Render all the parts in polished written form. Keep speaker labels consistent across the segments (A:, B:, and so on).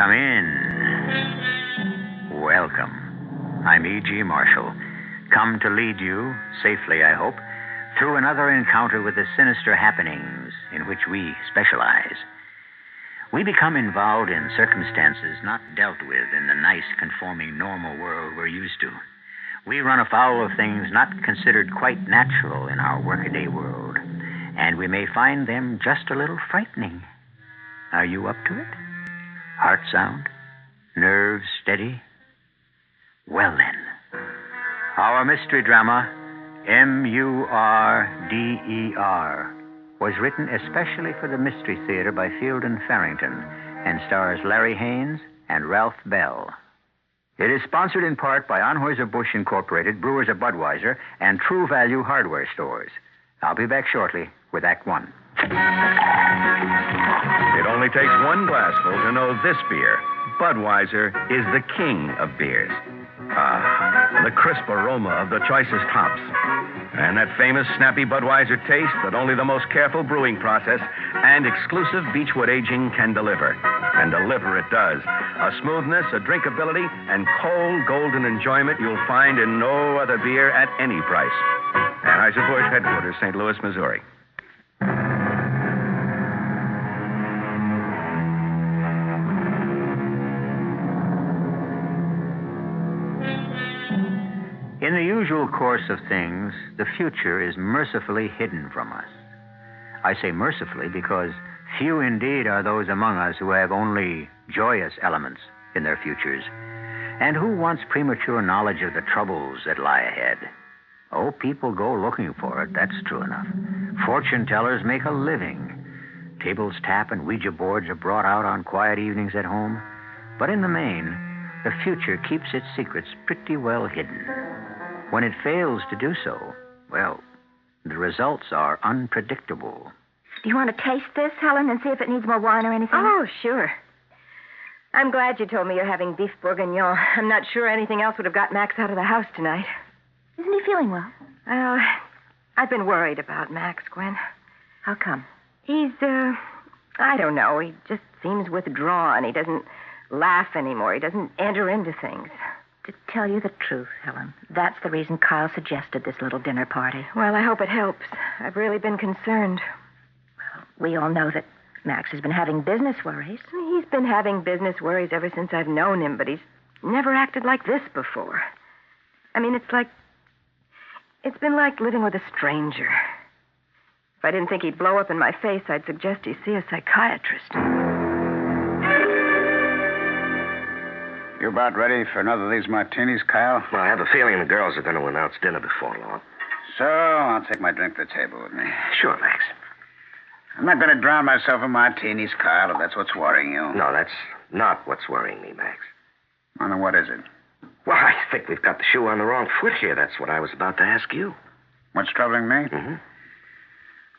A: Come in. Welcome. I'm E.G. Marshall, come to lead you, safely I hope, through another encounter with the sinister happenings in which we specialize. We become involved in circumstances not dealt with in the nice, conforming, normal world we're used to. We run afoul of things not considered quite natural in our workaday world, and we may find them just a little frightening. Are you up to it? Heart sound? Nerves steady? Well then, our mystery drama, M-U-R-D-E-R, was written especially for the Mystery Theater by Field and Farrington and stars Larry Haynes and Ralph Bell. It is sponsored in part by Anheuser-Busch Incorporated, Brewers of Budweiser, and True Value Hardware Stores. I'll be back shortly with Act One.
B: It only takes one glassful to know this beer. Budweiser is the king of beers. The crisp aroma of the choicest hops. And that famous snappy Budweiser taste that only the most careful brewing process and exclusive Beechwood aging can deliver. And deliver it does. A smoothness, a drinkability, and cold golden enjoyment you'll find in no other beer at any price. Anheuser-Busch headquarters, St. Louis, Missouri.
A: In the usual course of things, the future is mercifully hidden from us. I say mercifully because few indeed are those among us who have only joyous elements in their futures, and who wants premature knowledge of the troubles that lie ahead. Oh, people go looking for it, that's true enough. Fortune tellers make a living. Tables tap and Ouija boards are brought out on quiet evenings at home. But in the main, the future keeps its secrets pretty well hidden. When it fails to do so, well, the results are unpredictable.
C: Do you want to taste this, Helen, and see if it needs more wine or anything?
D: Oh, sure. I'm glad you told me you're having beef bourguignon. I'm not sure anything else would have got Max out of the house tonight.
C: Isn't he feeling well?
D: Well, I've been worried about Max, Gwen.
C: How come?
D: He's, I don't know. He just seems withdrawn. He doesn't laugh anymore. He doesn't enter into things.
C: To tell you the truth, Helen, that's the reason Kyle suggested this little dinner party.
D: Well, I hope it helps. I've really been concerned.
C: Well, we all know that Max has been having business worries.
D: He's been having business worries ever since I've known him, but he's never acted like this before. I mean, it's been like living with a stranger. If I didn't think he'd blow up in my face, I'd suggest he see a psychiatrist.
E: You about ready for another of these martinis, Kyle?
F: Well, I have a feeling the girls are going to announce dinner before long.
E: So, I'll take my drink to the table with me.
F: Sure, Max.
E: I'm not going to drown myself in martinis, Kyle, if that's what's worrying you.
F: No, that's not what's worrying me, Max.
E: Well, then what is it?
F: Well, I think we've got the shoe on the wrong foot here. That's what I was about to ask you.
E: What's troubling me?
F: Mm-hmm.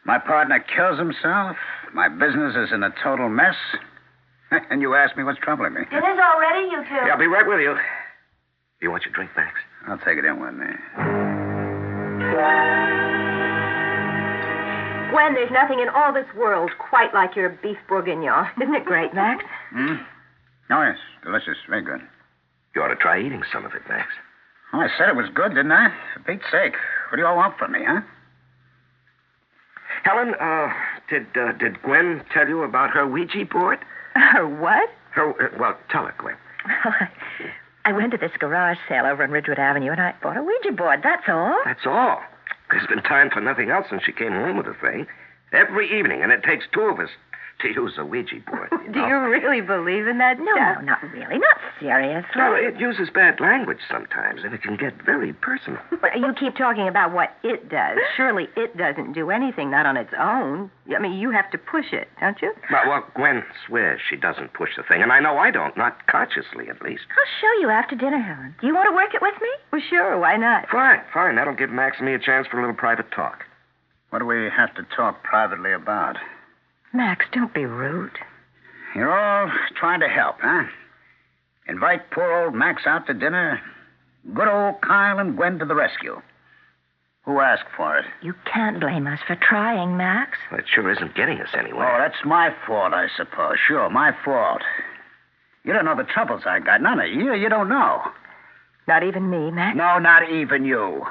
E: My partner kills himself. My business is in a total mess. And you ask me what's troubling me.
C: Dinner's all ready, you two.
F: Yeah, I'll be right with you. You want your drink, Max?
E: I'll take it in with me.
D: Gwen, there's nothing in all this world quite like your beef bourguignon. Isn't it great, Max?
E: Oh, yes. Delicious. Very good.
F: You ought to try eating some of it, Max.
E: Oh, I said it was good, didn't I? For Pete's sake. What do you all want from me, huh?
F: Helen, did Gwen tell you about her Ouija board?
D: Her what?
F: Well, tell her, Gwen.
C: I went to this garage sale over on Ridgewood Avenue, and I bought a Ouija board, that's all.
F: That's all. There's been time for nothing else since she came home with the thing. Every evening, and it takes two of us to use a Ouija board.
D: Do you really believe in that
C: No,
D: stuff?
C: no, not really. Not seriously.
F: Well, it uses bad language sometimes, and it can get very personal.
D: But you keep talking about what it does. Surely it doesn't do anything, not on its own. I mean, you have to push it, don't you?
F: Well, Gwen swears she doesn't push the thing, and I know I don't, not consciously at least.
C: I'll show you after dinner, Helen. Do you want to work it with me?
D: Well, sure, why not?
F: Fine. That'll give Max and me a chance for a little private talk.
E: What do we have to talk privately about?
C: Max, don't be rude.
E: You're all trying to help, huh? Invite poor old Max out to dinner. Good old Kyle and Gwen to the rescue. Who asked for it?
C: You can't blame us for trying, Max.
F: Well, it sure isn't getting us anywhere.
E: Oh, that's my fault, I suppose. Sure, my fault. You don't know the troubles I got. None of you. You don't know.
D: Not even me, Max?
E: No, not even you.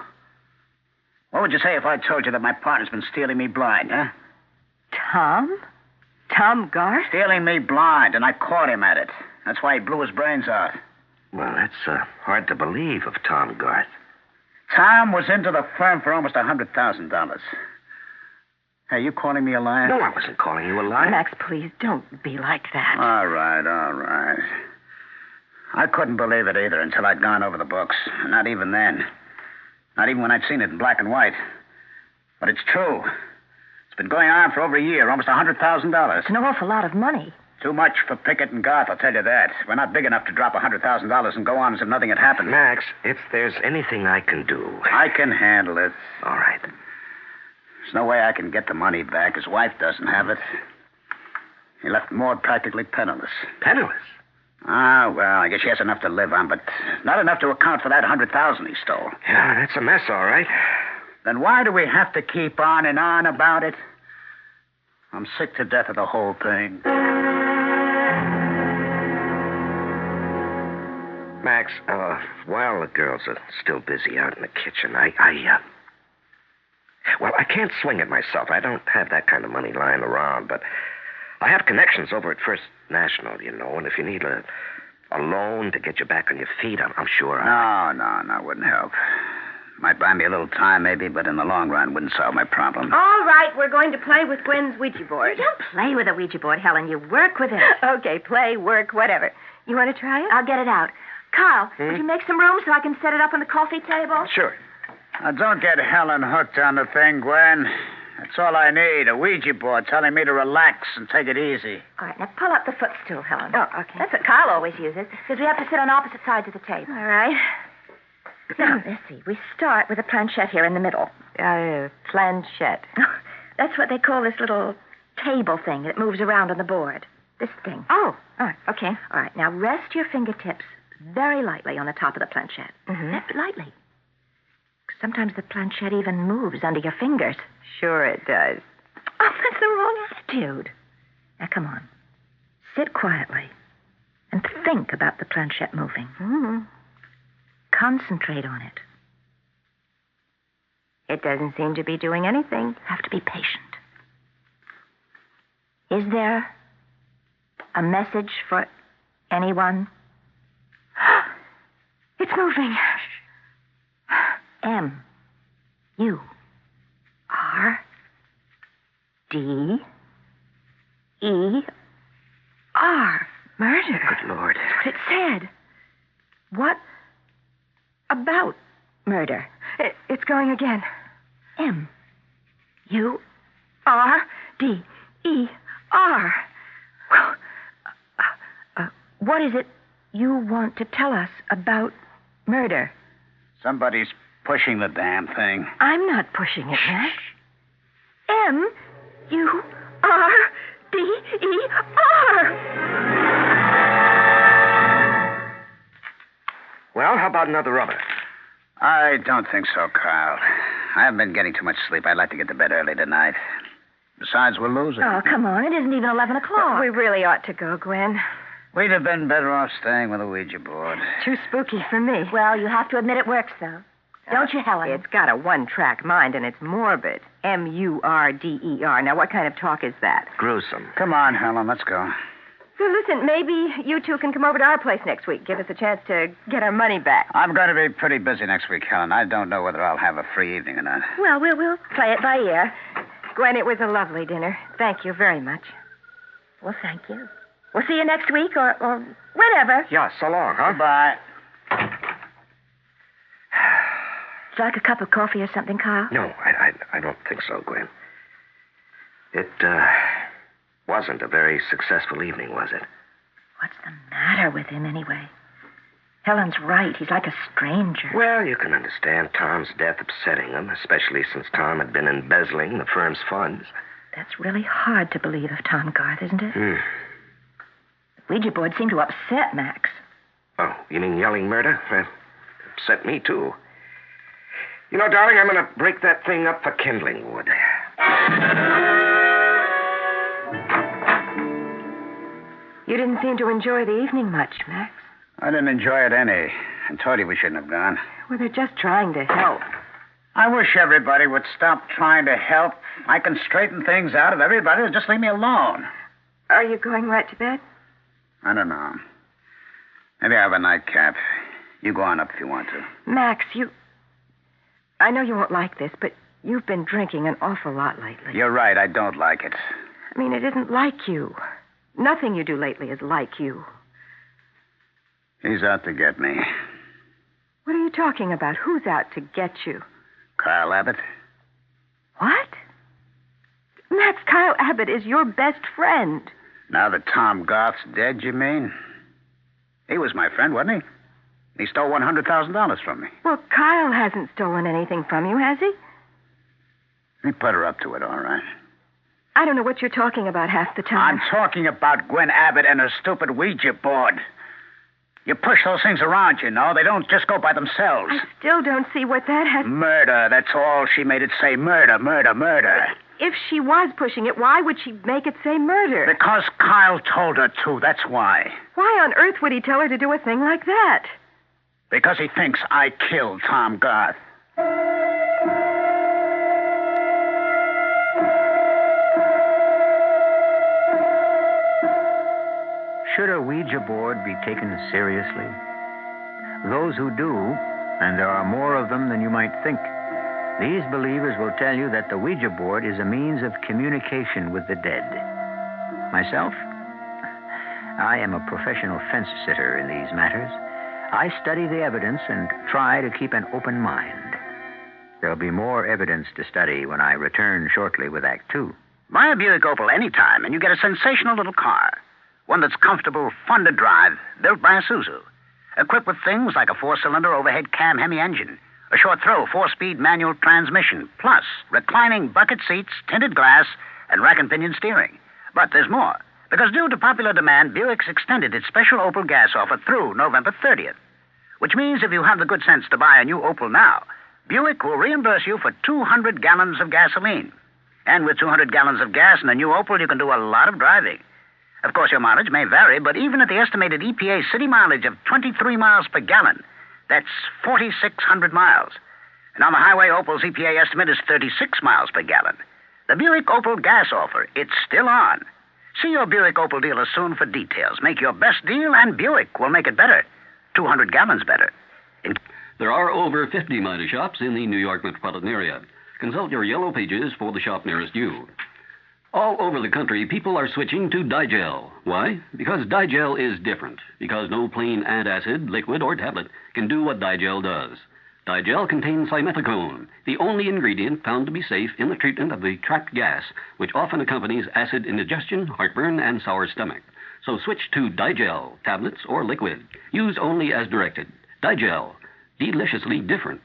E: What would you say if I told you that my partner's been stealing me blind, huh?
D: Tom? Tom Garth?
E: Stealing me blind, and I caught him at it. That's why he blew his brains out.
F: Well, that's hard to believe of Tom Garth.
E: Tom was into the firm for almost $100,000. Hey, you calling me a liar?
F: No, I wasn't calling you a liar.
D: Max, please, don't be like that.
E: All right. I couldn't believe it either until I'd gone over the books. Not even then. Not even when I'd seen it in black and white. But it's true. It's been going on for over a year, almost $100,000.
C: It's an awful lot of money.
E: Too much for Pickett and Garth, I'll tell you that. We're not big enough to drop $100,000 and go on as if nothing had happened.
F: Max, if there's anything I can do...
E: I can handle it.
F: All right.
E: There's no way I can get the money back. His wife doesn't have it. He left Maud practically penniless.
F: Penniless?
E: Ah, well, I guess she has enough to live on, but not enough to account for that $100,000 he stole.
F: Yeah, that's a mess, all right.
E: Then why do we have to keep on and on about it? I'm sick to death of the whole thing.
F: Max, while the girls are still busy out in the kitchen, well, I can't swing it myself. I don't have that kind of money lying around, but I have connections over at First National, you know, and if you need a loan to get you back on your feet, I'm sure
E: No, wouldn't help. Might buy me a little time, maybe, but in the long run, wouldn't solve my problem.
D: All right, we're going to play with Gwen's Ouija board.
C: You don't play with a Ouija board, Helen. You work with it.
D: Okay, play, work, whatever. You want to try it?
C: I'll get it out. Carl, would you make some room so I can set it up on the coffee table?
F: Sure.
E: Now, don't get Helen hooked on the thing, Gwen. That's all I need, a Ouija board telling me to relax and take it easy.
C: All right, now pull up the footstool, Helen.
D: Oh, okay.
C: That's what Carl always uses, because we have to sit on opposite sides of the table.
D: All right.
C: Now, let's see. We start with a planchette here in the middle.
D: Planchette.
C: That's what they call this little table thing that moves around on the board. This thing.
D: Oh,
C: all right. Okay. All right, now rest your fingertips very lightly on the top of the planchette.
D: Mm-hmm.
C: Lightly. Sometimes the planchette even moves under your fingers.
D: Sure it does.
C: Oh, that's the wrong attitude. Now, come on. Sit quietly and think about the planchette moving.
D: Mm-hmm.
C: Concentrate on it.
D: It doesn't seem to be doing anything.
C: You have to be patient. Is there a message for anyone?
D: It's moving.
C: M. U. R. D. E. R.
D: Murder.
F: Good Lord.
C: That's what it said. What about murder?
D: It's going again.
C: M. U. R. D. E. R. What is it you want to tell us about murder?
E: Somebody's pushing the damn thing.
C: I'm not pushing it, Max. M. U. R. D. E. R.
F: Well, how about another rubber?
E: I don't think so, Carl. I haven't been getting too much sleep. I'd like to get to bed early tonight. Besides, we're losing.
C: Oh, come on. It isn't even 11 o'clock.
D: We really ought to go, Gwen.
E: We'd have been better off staying with a Ouija board.
D: Too spooky for me.
C: Well, you have to admit it works, though. Don't you, Helen?
D: It's got a one-track mind, and it's morbid. M-U-R-D-E-R. Now, what kind of talk is that?
F: Gruesome.
E: Come on, Helen, let's go.
D: So, listen, maybe you two can come over to our place next week. Give us a chance to get our money back.
E: I'm going to be pretty busy next week, Helen. I don't know whether I'll have a free evening or not.
C: Well, we'll play it by ear.
D: Gwen, it was a lovely dinner. Thank you very much.
C: Well, thank you. We'll see you next week or whenever.
F: Yeah, so long, huh?
E: Goodbye.
C: Would you like a cup of coffee or something, Carl?
F: No, I don't think so, Gwen. It wasn't a very successful evening, was it?
C: What's the matter with him, anyway? Helen's right. He's like a stranger.
F: Well, you can understand Tom's death upsetting him, especially since Tom had been embezzling the firm's funds.
C: That's really hard to believe of Tom Garth, isn't it?
F: Hmm.
C: The Ouija board seemed to upset Max.
F: Oh, you mean yelling murder? Well, upset me, too. You know, darling, I'm going to break that thing up for kindling wood.
D: You didn't seem to enjoy the evening much, Max.
E: I didn't enjoy it any. I told you we shouldn't have gone.
D: Well, they're just trying to help.
E: I wish everybody would stop trying to help. I can straighten things out if everybody would just leave me alone.
D: Are you going right to bed?
E: I don't know. Maybe I have a nightcap. You go on up if you want to.
D: Max, I know you won't like this, but you've been drinking an awful lot lately.
E: You're right. I don't like it.
D: I mean, it isn't like you. Nothing you do lately is like you.
E: He's out to get me.
D: What are you talking about? Who's out to get you?
E: Kyle Abbott.
D: What? Max, Kyle Abbott is your best friend.
E: Now that Tom Garth's dead, you mean? He was my friend, wasn't he? He stole $100,000 from me.
D: Well, Kyle hasn't stolen anything from you, has he?
E: He put her up to it, all right.
D: I don't know what you're talking about half the time.
E: I'm talking about Gwen Abbott and her stupid Ouija board. You push those things around, you know. They don't just go by themselves.
D: I still don't see what that has...
E: Murder, that's all. She made it say murder, murder, murder.
D: If she was pushing it, why would she make it say murder?
E: Because Kyle told her to, that's why.
D: Why on earth would he tell her to do a thing like that?
E: Because he thinks I killed Tom Garth.
A: Should a Ouija board be taken seriously? Those who do, and there are more of them than you might think, these believers will tell you that the Ouija board is a means of communication with the dead. Myself, I am a professional fence sitter in these matters. I study the evidence and try to keep an open mind. There'll be more evidence to study when I return shortly with Act Two.
E: Buy a Buick Opal anytime, and you get a sensational little car. One that's comfortable, fun to drive, built by Isuzu. Equipped with things like a 4-cylinder overhead cam Hemi engine, a short-throw 4-speed manual transmission, plus reclining bucket seats, tinted glass, and rack and pinion steering. But there's more. Because due to popular demand, Buick's extended its special Opal gas offer through November 30th. Which means if you have the good sense to buy a new Opal now, Buick will reimburse you for 200 gallons of gasoline. And with 200 gallons of gas in a new Opal, you can do a lot of driving. Of course, your mileage may vary, but even at the estimated EPA city mileage of 23 miles per gallon, that's 4,600 miles. And on the highway, Opal's EPA estimate is 36 miles per gallon. The Buick Opal gas offer, it's still on. See your Buick Opal dealer soon for details. Make your best deal, and Buick will make it better. 200 gallons better.
G: There are over 50 mighty shops in the New York metropolitan area. Consult your yellow pages for the shop nearest you. All over the country, people are switching to Digel. Why? Because Digel is different. Because no plain antacid, liquid, or tablet can do what Digel does. Digel contains simethicone, the only ingredient found to be safe in the treatment of the trapped gas, which often accompanies acid indigestion, heartburn, and sour stomach. So switch to Digel, tablets or liquid. Use only as directed. Digel, deliciously different.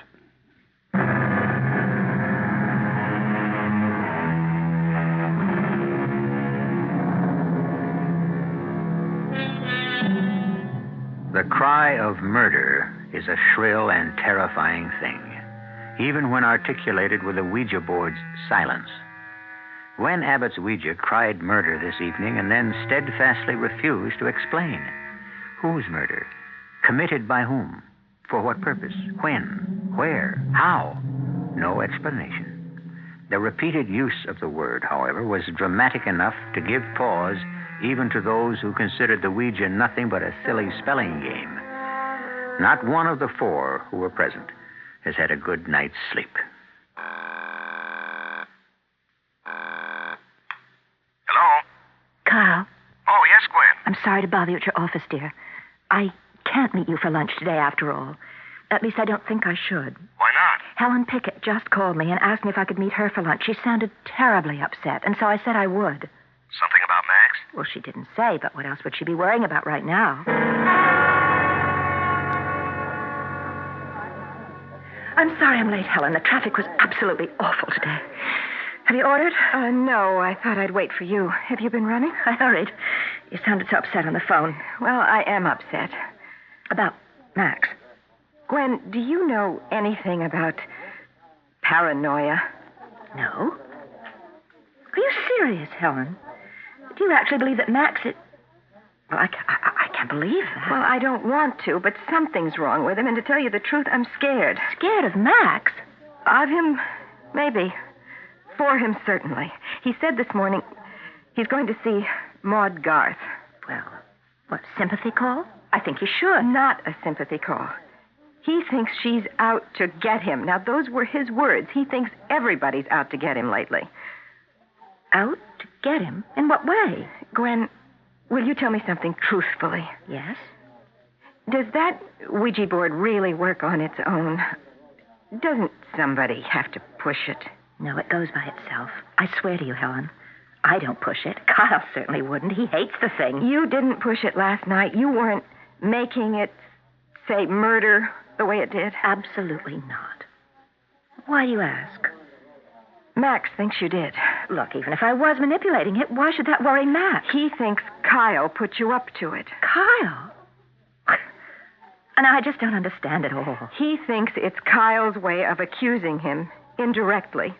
A: The cry of murder is a shrill and terrifying thing, even when articulated with a Ouija board's silence. Gwen Abbott's Ouija cried murder this evening and then steadfastly refused to explain. Whose murder? Committed by whom? For what purpose? When? Where? How? No explanation. The repeated use of the word, however, was dramatic enough to give pause even to those who considered the Ouija nothing but a silly spelling game. Not one of the four who were present has had a good night's sleep.
B: Hello?
C: Kyle,
B: Oh, yes, Gwen.
C: I'm sorry to bother you at your office, dear. I can't meet you for lunch today, after all. At least I don't think I should.
B: Why not?
C: Helen Pickett just called me and asked me if I could meet her for lunch. She sounded terribly upset, and so I said I would.
B: Something about Max?
C: Well, she didn't say, but what else would she be worrying about right now? I'm sorry I'm late, Helen. The traffic was absolutely awful today. Have you ordered?
D: No, I thought I'd wait for you. Have you been running?
C: I hurried. You sounded so upset on the phone.
D: Well, I am upset.
C: About Max.
D: Gwen, do you know anything about paranoia?
C: No? Are you serious, Helen? Do you actually believe that Max is... Well, I can't believe that.
D: Well, I don't want to, but something's wrong with him, and to tell you the truth, I'm scared.
C: Scared of Max?
D: Of him, maybe. For him, certainly. He said this morning he's going to see Maud Garth.
C: Well, what, sympathy call? I think he should.
D: Not a sympathy call. He thinks she's out to get him. Now, those were his words. He thinks everybody's out to get him lately.
C: Out to get him? In what way?
D: Gwen, will you tell me something truthfully?
C: Yes?
D: Does that Ouija board really work on its own? Doesn't somebody have to push it?
C: No, it goes by itself. I swear to you, Helen. I don't push it. Kyle certainly wouldn't. He hates the thing.
D: You didn't push it last night. You weren't making it say murder the way it did.
C: Absolutely not. Why do you ask?
D: Max thinks you did.
C: Look, even if I was manipulating it, why should that worry Max?
D: He thinks Kyle put you up to it.
C: Kyle? And I just don't understand it all.
D: He thinks it's Kyle's way of accusing him, indirectly,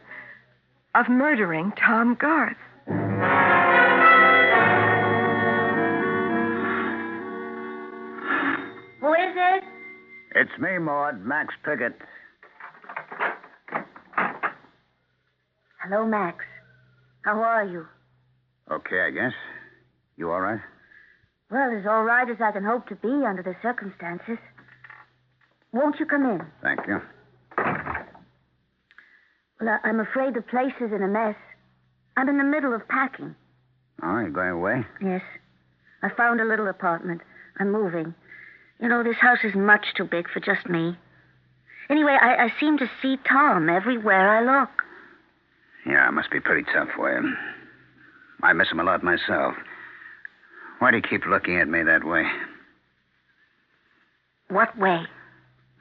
D: of murdering Tom Garth.
H: Who is it?
E: It's me, Maud, Max Pickett.
H: Hello, Max. How are you?
E: Okay, I guess. You all right?
H: Well, as all right as I can hope to be under the circumstances. Won't you come in?
E: Thank you.
H: Well, I'm afraid the place is in a mess. I'm in the middle of packing.
E: Oh, you're going away?
H: Yes. I found a little apartment. I'm moving. You know, this house is much too big for just me. Anyway, I seem to see Tom everywhere I look.
E: Yeah, it must be pretty tough for you. I miss him a lot myself. Why do you keep looking at me that way?
H: What way?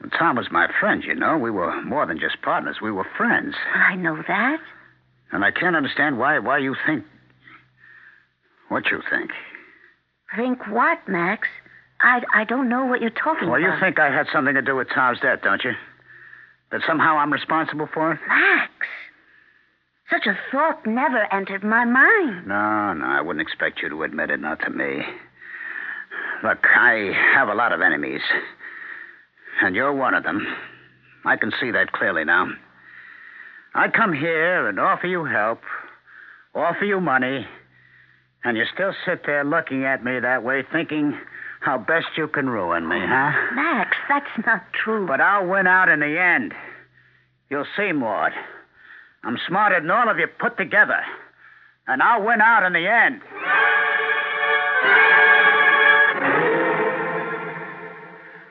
E: Well, Tom was my friend, you know. We were more than just partners. We were friends.
H: Well, I know that.
E: And I can't understand why you think what you think.
H: Think what, Max? I don't know what you're talking about.
E: Well, you think I had something to do with Tom's death, don't you? That somehow I'm responsible for it?
H: Max! Such a thought never entered my mind.
E: No, I wouldn't expect you to admit it, not to me. Look, I have a lot of enemies. And you're one of them. I can see that clearly now. I come here and offer you help, offer you money, and you still sit there looking at me that way, thinking how best you can ruin me, huh?
H: Max, that's not true.
E: But I'll win out in the end. You'll see, Maud. I'm smarter than all of you put together. And I'll win out in the end.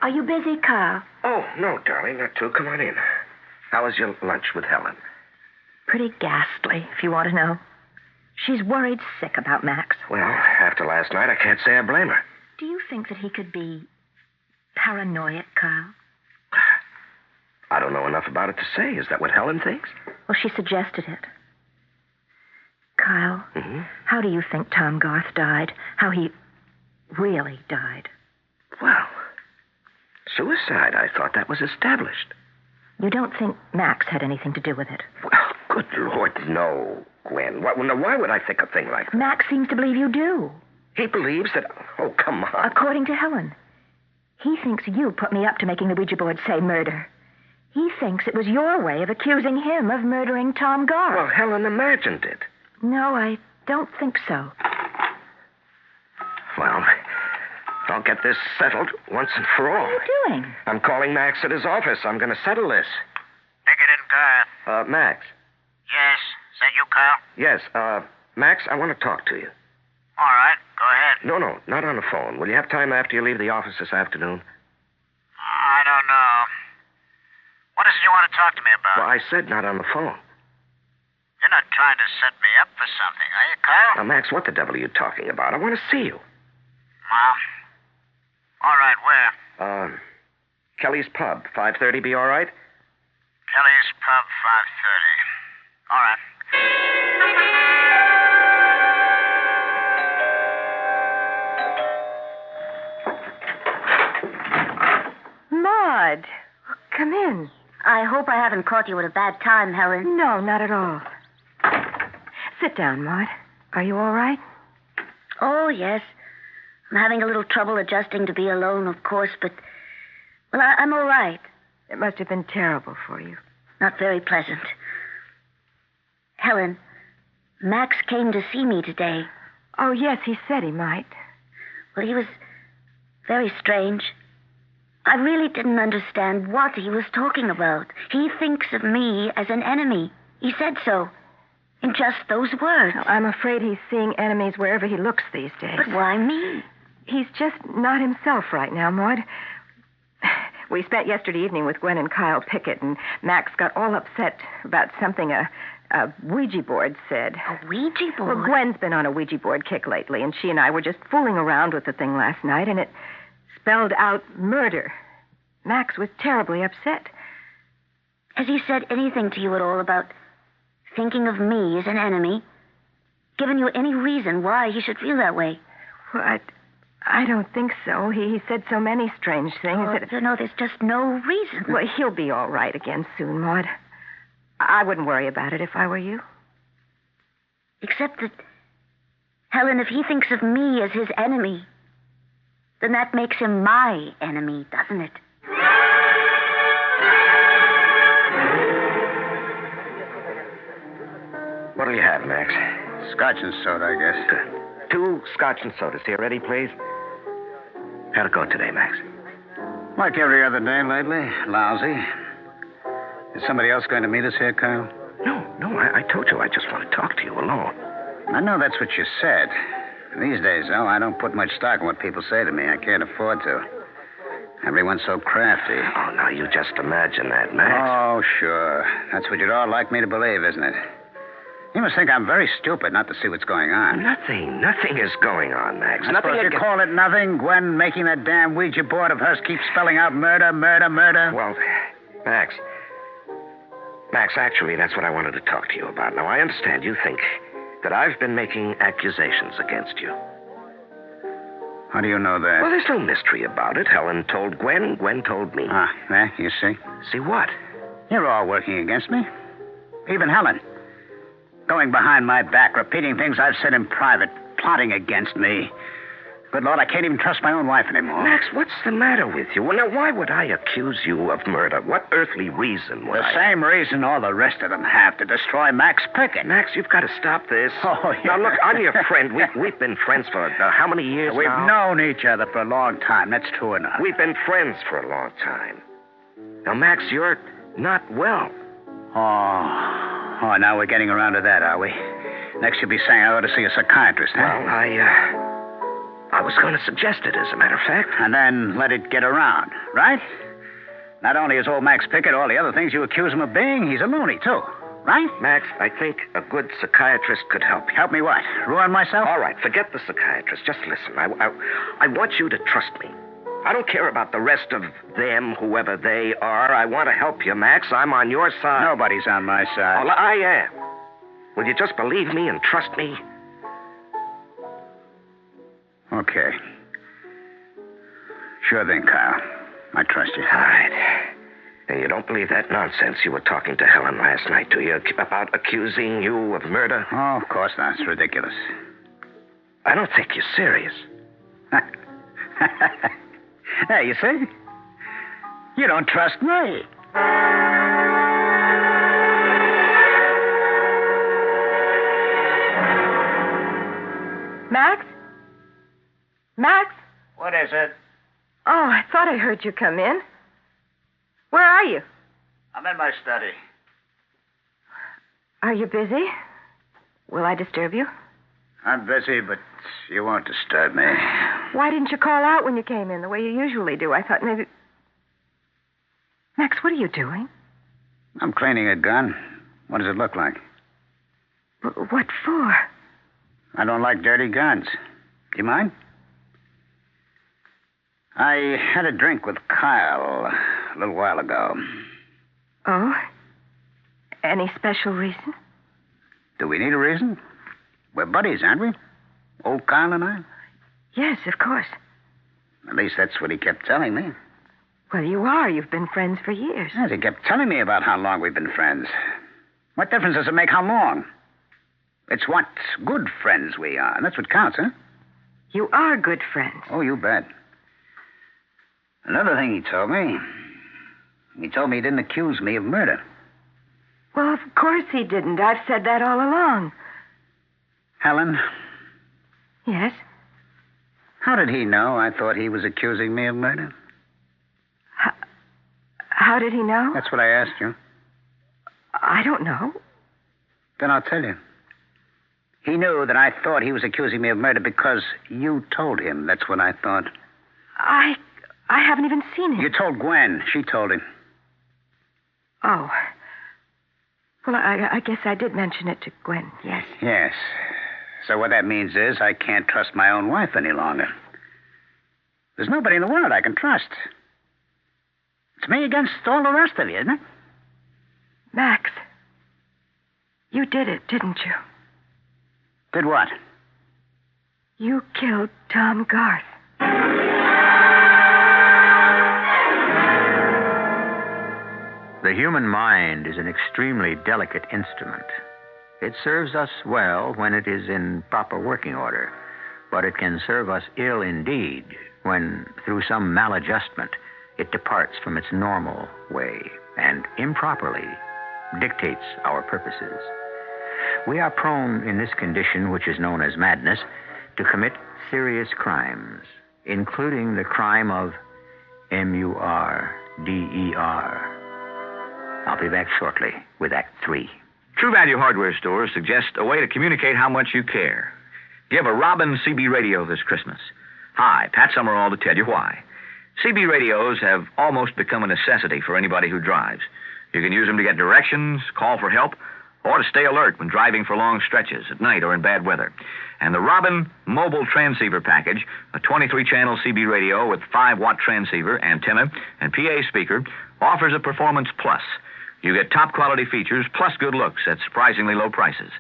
C: Are you busy, Carl?
F: Oh, no, darling, not too. Come on in. How was your lunch with Helen?
C: Pretty ghastly, if you want to know. She's worried sick about Max.
F: Well, after last night, I can't say I blame her.
C: Do you think that he could be paranoid, Carl?
F: I don't know enough about it to say. Is that what Helen thinks?
C: Well, she suggested it. Kyle, How do you think Tom Garth died? How he really died?
F: Well, suicide. I thought that was established.
C: You don't think Max had anything to do with it?
F: Well, good Lord, no, Gwen. Why would I think a thing like that?
C: Max seems to believe you do.
F: He believes that... Oh, come on.
C: According to Helen. He thinks you put me up to making the Ouija board say murder. He thinks it was your way of accusing him of murdering Tom Garth.
F: Well, Helen imagined it.
C: No, I don't think so.
F: Well, I'll get this settled once and for all.
C: What are you doing?
F: I'm calling Max at his office. I'm going to settle this.
I: Pickett and Garth.
F: Max.
I: Yes. Is that you, Carl?
F: Yes, Max, I want to talk to you.
I: All right. Go ahead.
F: No, not on the phone. Will you have time after you leave the office this afternoon?
I: I don't know. What is it you want to talk to me about?
F: Well, I said not on the phone.
I: You're not trying to set me up for something, are you, Carl?
F: Now, Max, what the devil are you talking about? I want to see you.
I: Well, all right, where?
F: Kelly's Pub, 5:30 be all right?
I: Kelly's Pub, 5:30. All right.
D: Maud, come in.
H: I hope I haven't caught you at a bad time, Helen.
D: No, not at all. Sit down, Maud. Are you all right?
H: Oh, yes. I'm having a little trouble adjusting to be alone, of course, but... Well, I'm all right.
D: It must have been terrible for you.
H: Not very pleasant. Helen, Max came to see me today.
D: Oh, yes, he said he might.
H: Well, he was very strange. I really didn't understand what he was talking about. He thinks of me as an enemy. He said so. In just those words.
D: Well, I'm afraid he's seeing enemies wherever he looks these days.
H: But why me?
D: He's just not himself right now, Maud. We spent yesterday evening with Gwen and Kyle Pickett, and Max got all upset about something a Ouija board said.
H: A Ouija board?
D: Well, Gwen's been on a Ouija board kick lately, and she and I were just fooling around with the thing last night, and it spelled out murder. Max was terribly upset.
H: Has he said anything to you at all about thinking of me as an enemy? Given you any reason why he should feel that way?
D: Well, I don't think so. He said so many strange things that...
H: No, there's just no reason.
D: Well, he'll be all right again soon, Maud. I wouldn't worry about it if I were you.
H: Except that, Helen, if he thinks of me as his enemy, then that makes him my enemy, doesn't it?
F: What do you have, Max?
E: Scotch and soda, I guess.
F: Good. 2 scotch and sodas here. Ready, please? How'd it go today, Max?
E: Like every other day lately. Lousy. Is somebody else going to meet us here, Kyle?
F: No, I told you I just want to talk to you alone.
E: I know that's what you said. These days, though, I don't put much stock in what people say to me. I can't afford to. Everyone's so crafty.
F: Oh, now you just imagine that, Max.
E: Oh, sure. That's what you'd all like me to believe, isn't it? You must think I'm very stupid not to see what's going on.
F: Nothing is going on, Max.
E: I
F: Nothing.
E: suppose you call it nothing? Gwen making that damn Ouija board of hers keep spelling out murder, murder, murder?
F: Well, Max, actually, that's what I wanted to talk to you about. Now, I understand you think that I've been making accusations against you.
E: How do you know that?
F: Well, there's no mystery about it. Helen told Gwen, Gwen told me.
E: There, you see?
F: See what?
E: You're all working against me. Even Helen. Going behind my back, repeating things I've said in private, plotting against me. Good Lord, I can't even trust my own wife anymore.
F: Max, what's the matter with you? Well, now, why would I accuse you of murder? What earthly reason would
E: The same reason all the rest of them have, to destroy Max Pickett.
F: Max, you've got to stop this.
E: Oh, yeah.
F: Now, look, I'm your friend. We've been friends for how many years
E: We've
F: now?
E: known each other for a long time. That's true enough.
F: We've been friends for a long time. Now, Max, you're not well.
E: Oh, now we're getting around to that, are we? Next you'll be saying I ought to see a psychiatrist, huh?
F: Well, I was going to suggest it, as a matter of fact.
E: And then let it get around, right? Not only is old Max Pickett all the other things you accuse him of being, he's a loony, too. Right?
F: Max, I think a good psychiatrist could help you.
E: Help me what? Ruin myself?
F: All right, forget the psychiatrist. Just listen. I want you to trust me. I don't care about the rest of them, whoever they are. I want to help you, Max. I'm on your side.
E: Nobody's on my side.
F: Well, I am. Will you just believe me and trust me?
E: Okay. Sure thing, Kyle. I trust you.
F: All right. And you don't believe that nonsense you were talking to Helen last night, do you? About accusing you of murder?
E: Oh, of course not. It's ridiculous.
F: I don't think you're serious.
E: Hey, you see? You don't trust me.
D: Max? Max?
E: What is it?
D: Oh, I thought I heard you come in. Where are you?
E: I'm in my study.
D: Are you busy? Will I disturb you?
E: I'm busy, but you won't disturb me.
D: Why didn't you call out when you came in the way you usually do? I thought maybe... Max, what are you doing?
E: I'm cleaning a gun. What does it look like?
D: What for?
E: I don't like dirty guns. Do you mind? I had a drink with Kyle a little while ago.
D: Oh? Any special reason?
E: Do we need a reason? We're buddies, aren't we? Old Kyle and I?
D: Yes, of course.
E: At least that's what he kept telling me.
D: Well, you are. You've been friends for years.
E: Yes, he kept telling me about how long we've been friends. What difference does it make how long? It's what good friends we are, and that's what counts, huh?
D: You are good friends.
E: Oh, you bet. Another thing he told me he didn't accuse me of murder.
D: Well, of course he didn't. I've said that all along.
E: Helen,
D: Yes?
E: how did he know I thought he was accusing me of murder?
D: How did he know?
E: That's what I asked you.
D: I don't know.
E: Then I'll tell you. He knew that I thought he was accusing me of murder because you told him. That's what I thought.
D: I haven't even seen him.
E: You told Gwen. She told him.
D: Oh. Well, I guess I did mention it to Gwen, yes.
E: Yes. So what that means is I can't trust my own wife any longer. There's nobody in the world I can trust. It's me against all the rest of you, isn't it?
D: Max, you did it, didn't you?
E: Did what?
D: You killed Tom Garth.
A: The human mind is an extremely delicate instrument. It serves us well when it is in proper working order, but it can serve us ill indeed when, through some maladjustment, it departs from its normal way and improperly dictates our purposes. We are prone in this condition, which is known as madness, to commit serious crimes, including the crime of murder. I'll be back shortly with Act 3.
J: True Value Hardware Stores suggest a way to communicate how much you care. Give a Robin CB radio this Christmas. Hi, Pat Summerall to tell you why. CB radios have almost become a necessity for anybody who drives. You can use them to get directions, call for help, or to stay alert when driving for long stretches at night or in bad weather. And the Robin Mobile Transceiver Package, a 23-channel CB radio with 5-watt transceiver, antenna, and PA speaker, offers a Performance Plus. You get top-quality features plus good looks at surprisingly low prices.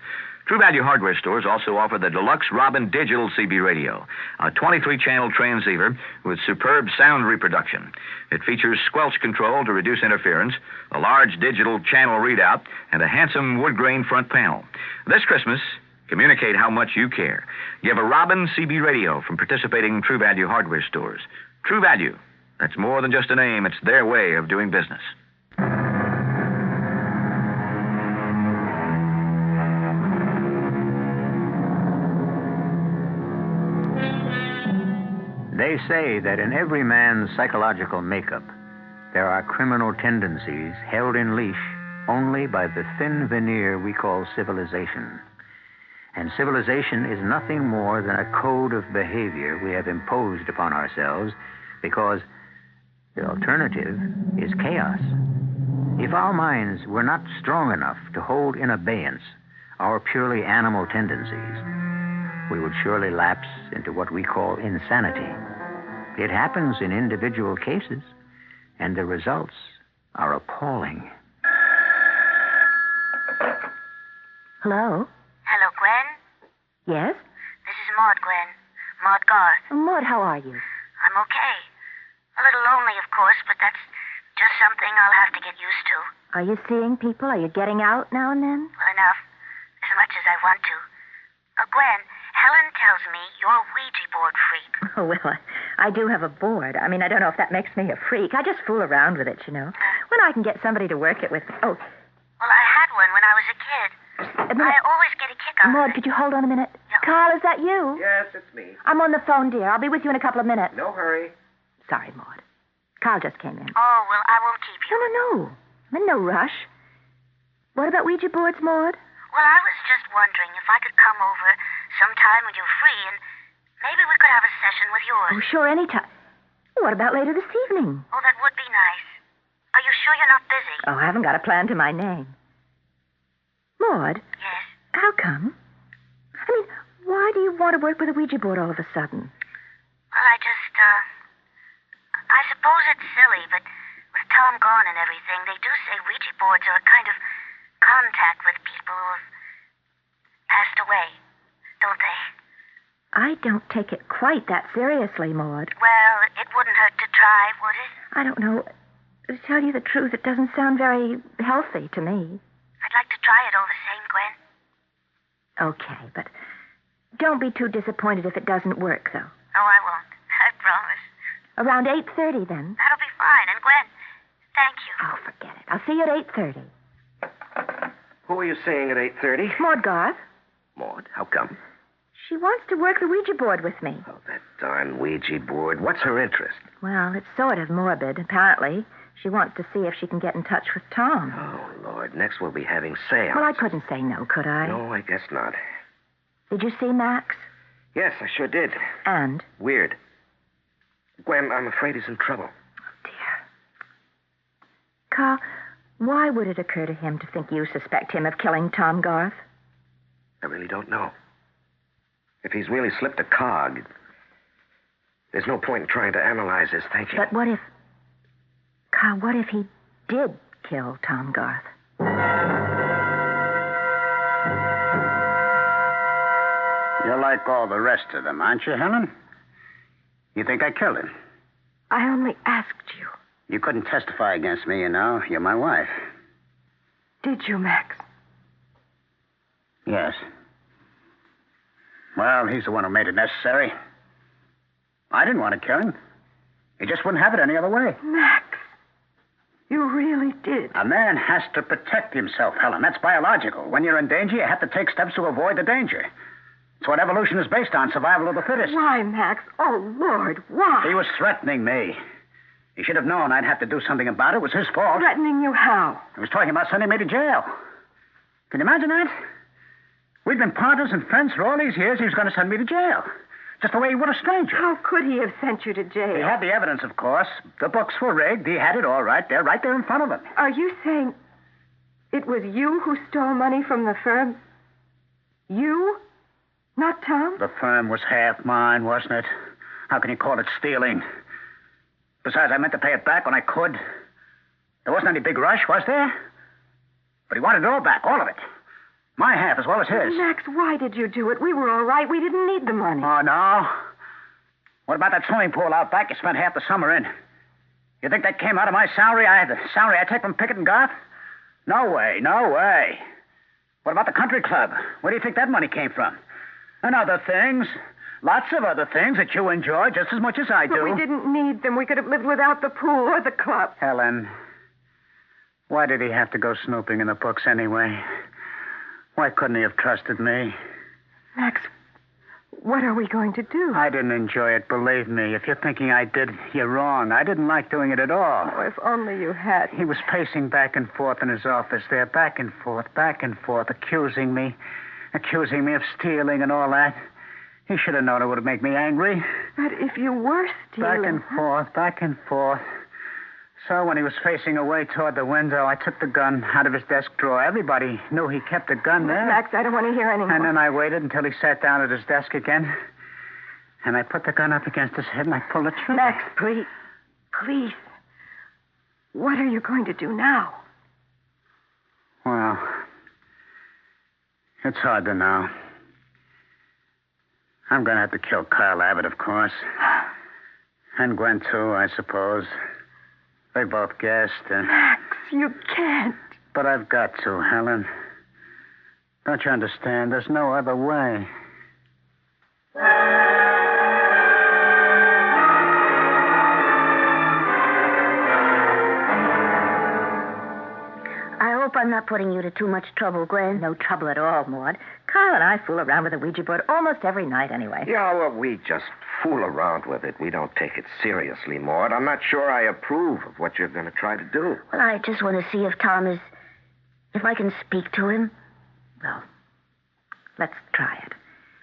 J: True Value Hardware Stores also offer the Deluxe Robin Digital CB Radio, a 23-channel transceiver with superb sound reproduction. It features squelch control to reduce interference, a large digital channel readout, and a handsome wood-grain front panel. This Christmas, communicate how much you care. Give a Robin CB radio from participating True Value Hardware Stores. True Value. That's more than just a name. It's their way of doing business.
A: They say that in every man's psychological makeup, there are criminal tendencies held in leash only by the thin veneer we call civilization. And civilization is nothing more than a code of behavior we have imposed upon ourselves because the alternative is chaos. If our minds were not strong enough to hold in abeyance our purely animal tendencies, we would surely lapse into what we call insanity. It happens in individual cases, and the results are appalling.
C: Hello?
H: Hello, Gwen?
C: Yes?
H: This is Maud, Gwen. Maud Garth.
C: Maud, how are you?
H: I'm okay. A little lonely, of course, but that's just something I'll have to get used to.
C: Are you seeing people? Are you getting out now and then?
H: Well, enough. As much as I want to. Gwen, Helen tells me you're a Ouija board freak.
C: Oh, well, I do have a board. I mean, I don't know if that makes me a freak. I just fool around with it, you know. When I can get somebody to work it with me. Oh.
H: Well, I had one when I was a kid. I always get a kick out of
C: Maud,
H: it.
C: could you hold on a minute?
H: Yeah.
C: Carl, is that you?
J: Yes, it's me.
C: I'm on the phone, dear. I'll be with you in a couple of minutes.
J: No hurry.
C: Sorry, Maud. Carl just came in.
H: Oh, well, I won't keep you.
C: No. I'm in no rush. What about Ouija boards, Maud?
H: Well, I was just wondering if I could come over sometime when you're free and maybe we could have a session with yours.
C: Oh, sure, anytime. What about later this evening?
H: Oh, that would be nice. Are you sure you're not busy?
C: Oh, I haven't got a plan to my name. Maud?
H: Yes?
C: How come? I mean, why do you want to work with a Ouija board all of a sudden?
H: Well, I suppose it's silly, but with Tom gone and everything, they do say Ouija boards are a kind of contact with people who have passed away, don't they?
C: I don't take it quite that seriously, Maud.
H: Well, it wouldn't hurt to try, would it?
C: I don't know. To tell you the truth, it doesn't sound very healthy to me.
H: I'd like to try it all the same, Gwen.
C: Okay, but Don't be too disappointed if it doesn't work, though.
H: Oh, I won't. I promise.
C: Around 8:30, then.
H: That'll be fine. And Gwen, thank you.
C: Oh, forget it. I'll see you at 8:30.
F: Who are you seeing at 8:30?
C: Maud Garth.
F: Maud? How come?
C: She wants to work the Ouija board with me.
F: Oh, that darn Ouija board. What's her interest?
C: Well, it's sort of morbid, apparently. She wants to see if she can get in touch with Tom.
F: Oh, Lord. Next we'll be having seance.
C: Well, I couldn't say no, could I?
F: No, I guess not.
C: Did you see Max?
F: Yes, I sure did.
C: And?
F: Weird. Gwen, I'm afraid he's in trouble.
C: Oh, dear. Carl, why would it occur to him to think you suspect him of killing Tom Garth?
F: I really don't know. If he's really slipped a cog, there's no point in trying to analyze his thinking.
C: But what if... Carl, what if he did kill Tom Garth?
E: You're like all the rest of them, aren't you, Helen? You think I killed him?
D: I only asked you.
E: You couldn't testify against me, you know. You're my wife.
D: Did you, Max?
E: Yes. Well, he's the one who made it necessary. I didn't want to kill him. He just wouldn't have it any other way.
D: Max, you really did.
E: A man has to protect himself, Helen. That's biological. When you're in danger, you have to take steps to avoid the danger. It's what evolution is based on, survival of the fittest.
D: Why, Max? Oh, Lord, why?
E: He was threatening me. He should have known I'd have to do something about it. It was his fault.
D: Threatening you how?
E: He was talking about sending me to jail. Can you imagine that? We'd been partners and friends for all these years. He was going to send me to jail. Just the way he would a stranger.
D: How could he have sent you to jail?
E: He had the evidence, of course. The books were rigged. He had it all right there in front of him.
D: Are you saying it was you who stole money from the firm? You? Not Tom?
E: The firm was half mine, wasn't it? How can you call it stealing? Besides, I meant to pay it back when I could. There wasn't any big rush, was there? But he wanted it all back, all of it. My half as well as his.
D: Max, why did you do it? We were all right. We didn't need the money.
E: Oh, no? What about that swimming pool out back you spent half the summer in? You think that came out of my salary? The salary I take from Pickett and Garth? No way, no way. What about the country club? Where do you think that money came from? And other things. Lots of other things that you enjoy just as much as I do.
D: But we didn't need them. We could have lived without the pool or the club.
E: Helen, why did he have to go snooping in the books anyway? Why couldn't he have trusted me?
D: Max, what are we going to do?
E: I didn't enjoy it, believe me. If you're thinking I did, you're wrong. I didn't like doing it at all.
D: Oh, if only you had.
E: He was pacing back and forth in his office there, back and forth, accusing me of stealing and all that. He should have known it would have made me angry.
D: But if you were stealing...
E: Back and forth. So when he was facing away toward the window, I took the gun out of his desk drawer. Everybody knew he kept a gun there.
D: Max, I don't want to hear any more.
E: And then I waited until he sat down at his desk again. And I put the gun up against his head and I pulled the trigger.
D: Max, please. Please. What are you going to do now?
E: Well, it's hard to know. I'm going to have to kill Kyle Abbott, of course. And Gwen, too, I suppose. They both guessed.
D: Max, you can't.
E: But I've got to, Helen. Don't you understand? There's no other way.
H: I hope I'm not putting you to too much trouble, Gwen.
C: No trouble at all, Maud. Carl and I fool around with the Ouija board almost every night anyway.
F: Yeah, well, we just fool around with it. We don't take it seriously, Maud. I'm not sure I approve of what you're going to try to do.
H: Well, I just want to see if Tom is... if I can speak to him.
C: Well, let's try it.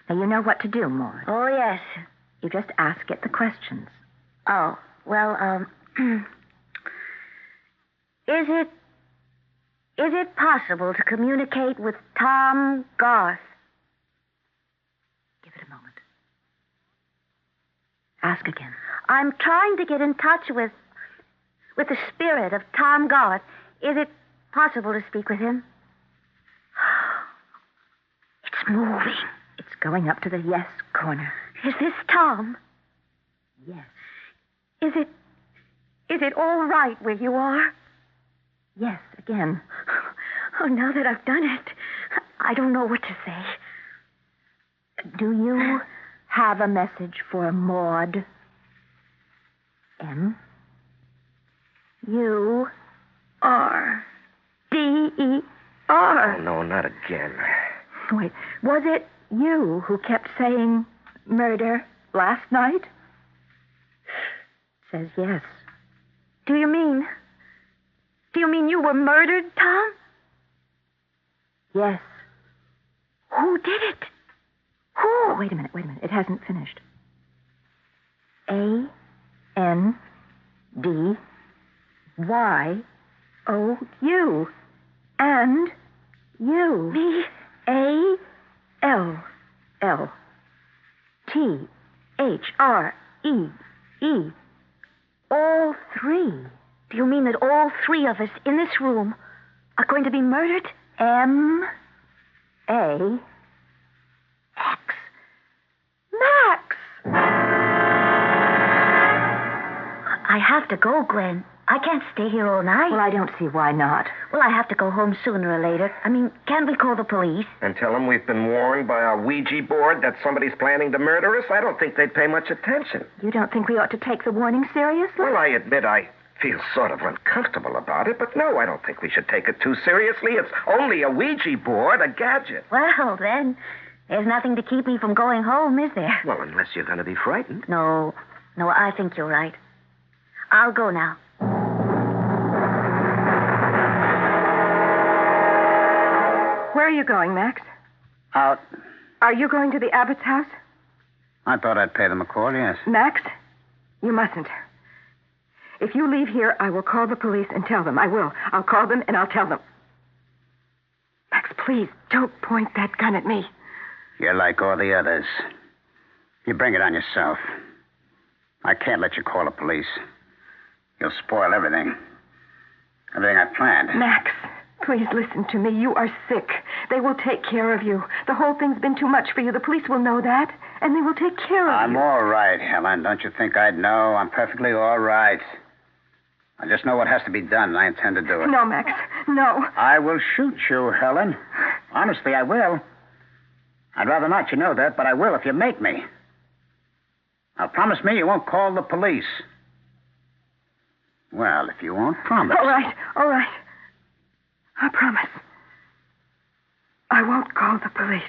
C: Now, you know what to do, Maud.
H: Oh, yes.
C: You just ask it the questions.
H: Oh, well, Is it possible to communicate with Tom Garth?
C: Give it a moment. Ask again.
H: I'm trying to get in touch with the spirit of Tom Garth. Is it possible to speak with him? It's moving.
C: It's going up to the yes corner.
H: Is this Tom?
C: Yes.
H: Is it all right where you are?
C: Yes, again.
H: Oh, now that I've done it, I don't know what to say.
C: Do you have a message for Maud? M. U. R. D. E. R.
F: Oh, no, not again.
C: Wait, was it you who kept saying murder last night? Says yes. Do you mean you were murdered, Tom? Yes. Who did it? Who? Oh, wait a minute. It hasn't finished. A. N. D. Y. O. U. And you.
H: Me?
C: A. L. L. T. H. R. E. E. All three.
H: Do you mean that all three of us in this room are going to be murdered?
C: M. A. X. Max!
H: I have to go, Gwen. I can't stay here all night.
C: Well, I don't see why not.
H: Well, I have to go home sooner or later. I mean, can't we call the police?
F: And tell them we've been warned by our Ouija board that somebody's planning to murder us? I don't think they'd pay much attention.
C: You don't think we ought to take the warning seriously?
F: Well, I admit I feel sort of uncomfortable about it, but no, I don't think we should take it too seriously. It's only a Ouija board, a gadget.
H: Well, then, there's nothing to keep me from going home, is there?
F: Well, unless you're going to be frightened.
H: No, I think you're right. I'll go now.
D: Where are you going, Max?
E: Out.
D: Are you going to the Abbott's house?
E: I thought I'd pay them a call, yes.
D: Max, you mustn't. If you leave here, I will call the police and tell them. I will. I'll call them and I'll tell them. Max, please, don't point that gun at me.
E: You're like all the others. You bring it on yourself. I can't let you call the police. You'll spoil everything. Everything I planned.
D: Max, please listen to me. You are sick. They will take care of you. The whole thing's been too much for you. The police will know that, and they will take care of you.
E: I'm all right, Helen. Don't you think I'd know? I'm perfectly all right. I just know what has to be done, and I intend to do it.
D: No, Max, no.
E: I will shoot you, Helen. Honestly, I will. I'd rather not, you know that, but I will if you make me. Now, promise me you won't call the police. Well, if you won't promise.
D: All right. I promise. I won't call the police.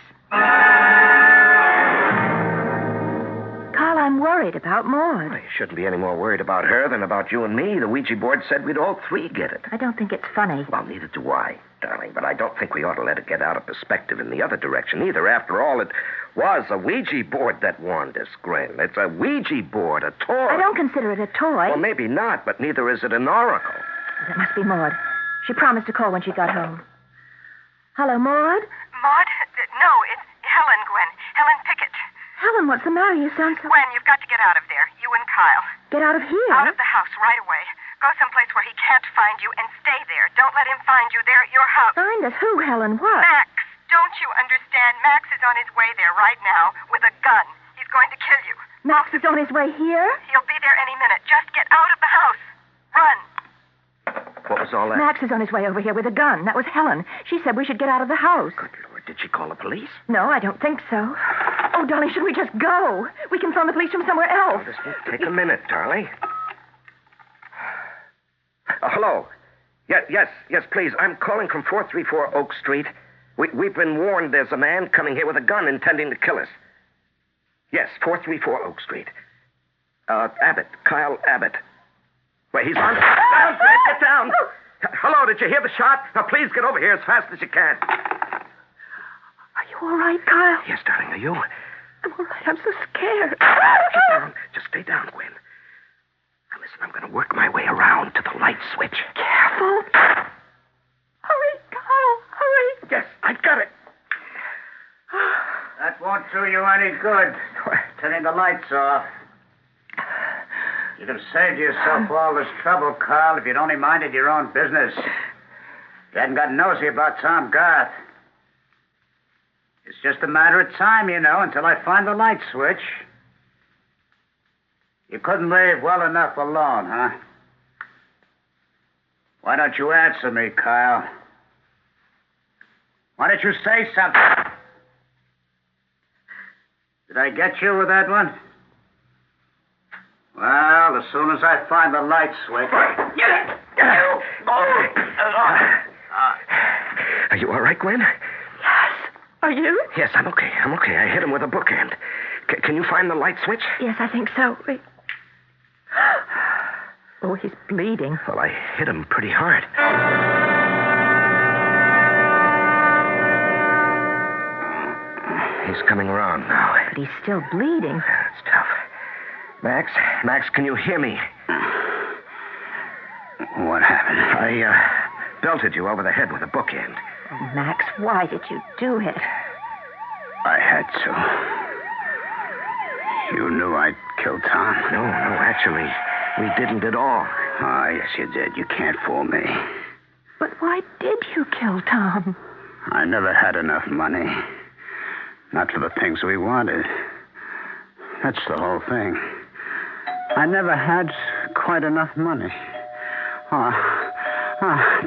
C: Carl, I'm worried about Maud.
F: Well, you shouldn't be any more worried about her than about you and me. The Ouija board said we'd all three get it.
C: I don't think it's funny.
F: Well, neither do I, darling, but I don't think we ought to let it get out of perspective in the other direction either. After all, it was a Ouija board that warned us, Gwen. It's a Ouija board, a toy.
C: I don't consider it a toy.
F: Well, maybe not, but neither is it an oracle.
C: It must be Maud. She promised to call when she got home. Hello, Maud?
K: Maud? No, it's Helen, Gwen. Helen Pickett.
C: Helen, what's the matter? You sound so...
K: Gwen, you've got to get out of there. You and Kyle.
C: Get out of here?
K: Out of the house right away. Go someplace where he can't find you and stay there. Don't let him find you there at your house.
C: Find us who, Helen? What?
K: Max, don't you understand? Max is on his way there right now with a gun. He's going to kill you.
C: Max is on his way here?
K: He'll be there any minute. Just get out of the house. Run.
F: What was all that?
C: Max is on his way over here with a gun. That was Helen. She said we should get out of the house.
F: Good Lord, did she call the police?
C: No, I don't think so. Oh, darling, should we just go? We can phone the police from somewhere else.
F: Oh, this will take a minute, darling. Hello. Yes, please. I'm calling from 434 Oak Street. We've been warned there's a man coming here with a gun intending to kill us. Yes, 434 Oak Street. Abbott, Kyle Abbott. Wait, he's on. Down, Fred, get down. Hello, did you hear the shot? Now, please get over here as fast as you can.
C: Are you all right, Kyle?
F: Yes, darling, are you?
C: I'm all right. I'm so scared.
F: Sit down. Just stay down, Gwen. Now, listen, I'm going to work my way around to the light switch.
C: Careful. Hurry, Kyle, hurry.
F: Yes, I've got it.
E: That won't do you any good. Turning the lights off. You'd have saved yourself all this trouble, Carl, if you'd only minded your own business. You hadn't got nosy about Tom Garth. It's just a matter of time, you know, until I find the light switch. You couldn't leave well enough alone, huh? Why don't you answer me, Kyle? Why don't you say something? Did I get you with that one? Well, as soon as I find the light switch...
F: Are you all right, Gwen?
D: Yes. Are you?
F: Yes, I'm okay. I hit him with a bookend. Can you find the light switch?
D: Yes, I think so. Wait. Oh, he's bleeding.
F: Well, I hit him pretty hard. He's coming around now.
D: But he's still bleeding.
F: That's tough. Max, can you hear me?
E: What happened?
F: I belted you over the head with a bookend.
D: Oh, Max, why did you do it?
E: I had to. You knew I'd killed Tom?
F: No, actually, we didn't at all.
E: Oh, yes, you did. You can't fool me.
D: But why did you kill Tom?
E: I never had enough money. Not for the things we wanted. That's the whole thing. I never had quite enough money.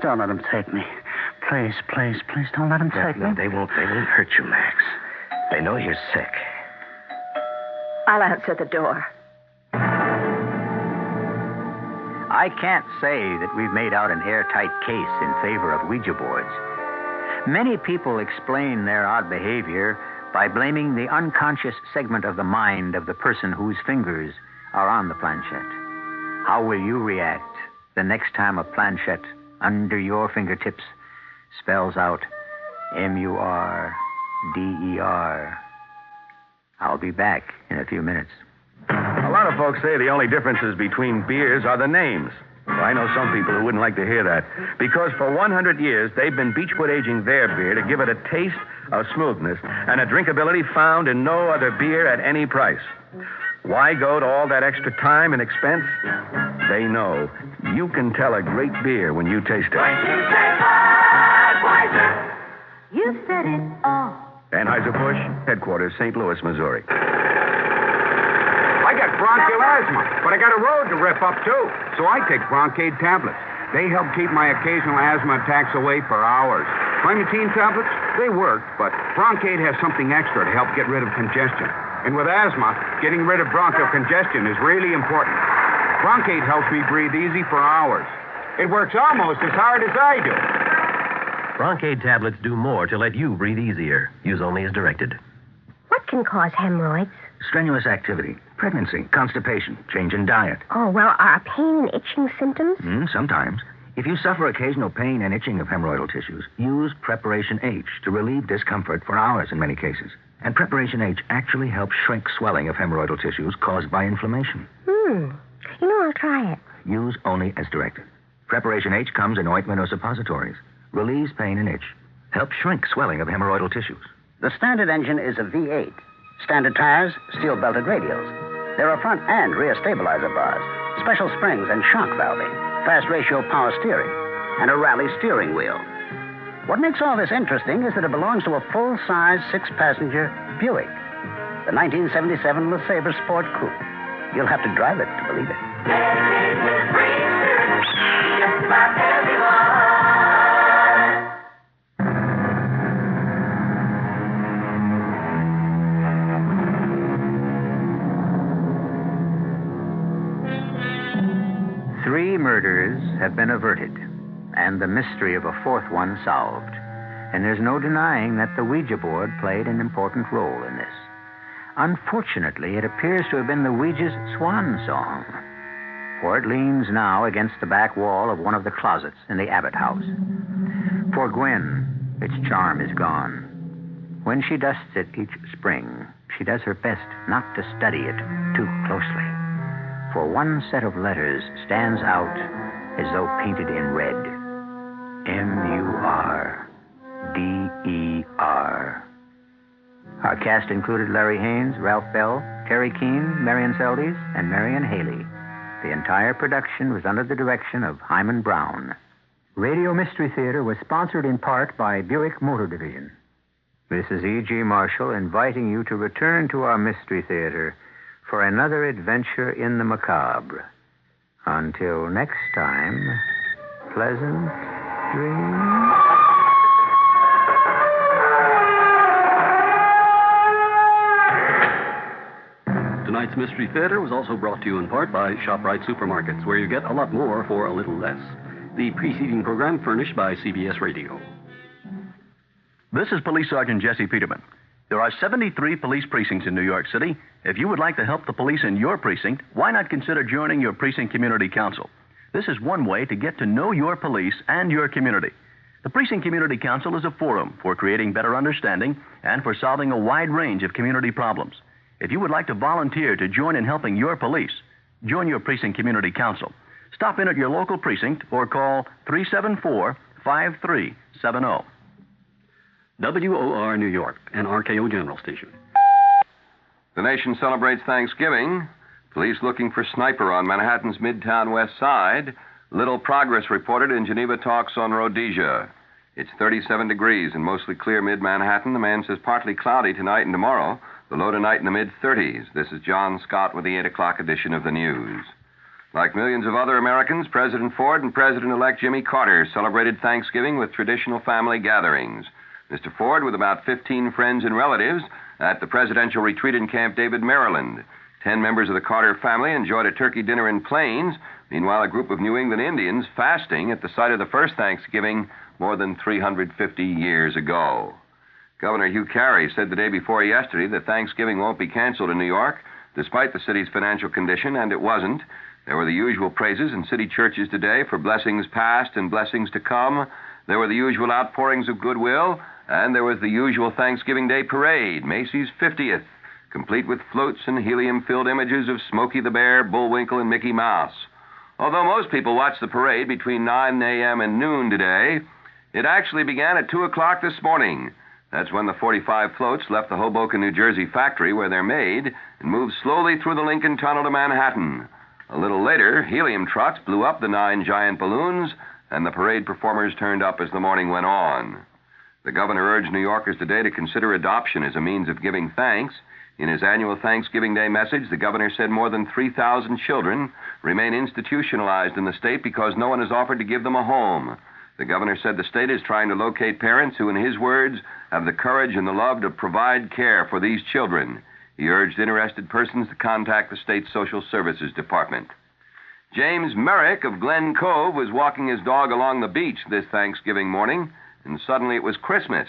E: Don't let them take me. Please, don't let them take me.
F: No, they won't hurt you, Max. They know you're sick.
D: I'll answer the door.
A: I can't say that we've made out an airtight case in favor of Ouija boards. Many people explain their odd behavior by blaming the unconscious segment of the mind of the person whose fingers are on the planchette. How will you react the next time a planchette under your fingertips spells out MURDER? I'll be back in a few minutes.
B: A lot of folks say the only differences between beers are the names. Well, I know some people who wouldn't like to hear that. Because for 100 years, they've been Beechwood aging their beer to give it a taste of smoothness and a drinkability found in no other beer at any price. Why go to all that extra time and expense? They know you can tell a great beer when you taste it.
H: You said it all.
B: Anheuser-Busch, headquarters, St. Louis, Missouri.
L: I got bronchial asthma, but I got a road to rip up, too. So I take Broncaid tablets. They help keep my occasional asthma attacks away for hours. Primatine tablets, they work, but Broncaid has something extra to help get rid of congestion. And with asthma, getting rid of bronchial congestion is really important. Broncaid helps me breathe easy for hours. It works almost as hard as I do.
M: Broncaid tablets do more to let you breathe easier. Use only as directed.
C: What can cause hemorrhoids?
E: Strenuous activity, pregnancy, constipation, change in diet.
C: Oh, well, are pain and itching symptoms?
E: Sometimes. If you suffer occasional pain and itching of hemorrhoidal tissues, use Preparation H to relieve discomfort for hours in many cases. And Preparation H actually helps shrink swelling of hemorrhoidal tissues caused by inflammation.
C: I'll try it.
E: Use only as directed. Preparation H comes in ointment or suppositories. Relieves pain and itch. Helps shrink swelling of hemorrhoidal tissues. The standard engine is a V8. Standard tires, steel-belted radials. There are front and rear stabilizer bars, special springs and shock valving, fast ratio power steering, and a rally steering wheel. What makes all this interesting is that it belongs to a full-size, 6-passenger Buick, the 1977 LeSabre Sport Coupe. You'll have to drive it to believe it.
A: Three murders have been averted, and the mystery of a fourth one solved. And there's no denying that the Ouija board played an important role in this. Unfortunately, it appears to have been the Ouija's swan song, for it leans now against the back wall of one of the closets in the Abbott house. For Gwen, its charm is gone. When she dusts it each spring, she does her best not to study it too closely. For one set of letters stands out as though painted in red. MURDER. Our cast included Larry Haynes, Ralph Bell, Terry Keane, Marion Seldes, and Marion Haley. The entire production was under the direction of Himan Brown. Radio Mystery Theater was sponsored in part by Buick Motor Division. This is E.G. Marshall inviting you to return to our Mystery Theater for another adventure in the macabre. Until next time, pleasant dreams.
G: Tonight's Mystery Theater was also brought to you in part by ShopRite Supermarkets, where you get a lot more for a little less. The preceding program furnished by CBS Radio.
N: This is Police Sergeant Jesse Peterman. There are 73 police precincts in New York City. If you would like to help the police in your precinct, why not consider joining your precinct community council? This is one way to get to know your police and your community. The Precinct Community Council is a forum for creating better understanding and for solving a wide range of community problems. If you would like to volunteer to join in helping your police, join your Precinct Community Council. Stop in at your local precinct or call 374-5370.
G: WOR New York, an RKO General Station.
O: The nation celebrates Thanksgiving. Police looking for sniper on Manhattan's Midtown West Side. Little progress reported in Geneva talks on Rhodesia. It's 37 degrees and mostly clear mid-Manhattan. The man says partly cloudy tonight and tomorrow. The low tonight in the mid-30s. This is John Scott with the 8 o'clock edition of the news. Like millions of other Americans, President Ford and President-elect Jimmy Carter celebrated Thanksgiving with traditional family gatherings. Mr. Ford with about 15 friends and relatives at the presidential retreat in Camp David, Maryland. 10 members of the Carter family enjoyed a turkey dinner in Plains. Meanwhile, a group of New England Indians fasting at the site of the first Thanksgiving more than 350 years ago. Governor Hugh Carey said the day before yesterday that Thanksgiving won't be canceled in New York, despite the city's financial condition, and it wasn't. There were the usual praises in city churches today for blessings past and blessings to come. There were the usual outpourings of goodwill, and there was the usual Thanksgiving Day parade, Macy's 50th, complete with floats and helium-filled images of Smokey the Bear, Bullwinkle, and Mickey Mouse. Although most people watched the parade between 9 a.m. and noon today, it actually began at 2 o'clock this morning. That's when the 45 floats left the Hoboken, New Jersey factory where they're made and moved slowly through the Lincoln Tunnel to Manhattan. A little later, helium trucks blew up the 9 giant balloons, and the parade performers turned up as the morning went on. The governor urged New Yorkers today to consider adoption as a means of giving thanks. In his annual Thanksgiving Day message, the governor said more than 3,000 children remain institutionalized in the state because no one has offered to give them a home. The governor said the state is trying to locate parents who, in his words, have the courage and the love to provide care for these children. He urged interested persons to contact the state's Social Services Department. James Merrick of Glen Cove was walking his dog along the beach this Thanksgiving morning, and suddenly it was Christmas.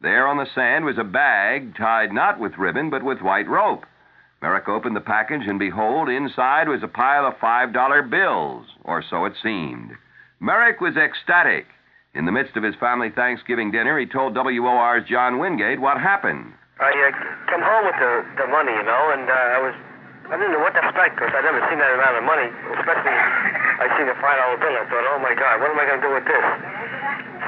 O: There on the sand was a bag tied not with ribbon, but with white rope. Merrick opened the package, and behold, inside was a pile of $5 bills, or so it seemed. Merrick was ecstatic. In the midst of his family Thanksgiving dinner, he told WOR's John Wingate what happened.
F: I come home with the money, and I didn't know what to expect, because I'd never seen that amount of money, especially I seen a $5 bill. I thought, oh, my God, what am I going to do with this?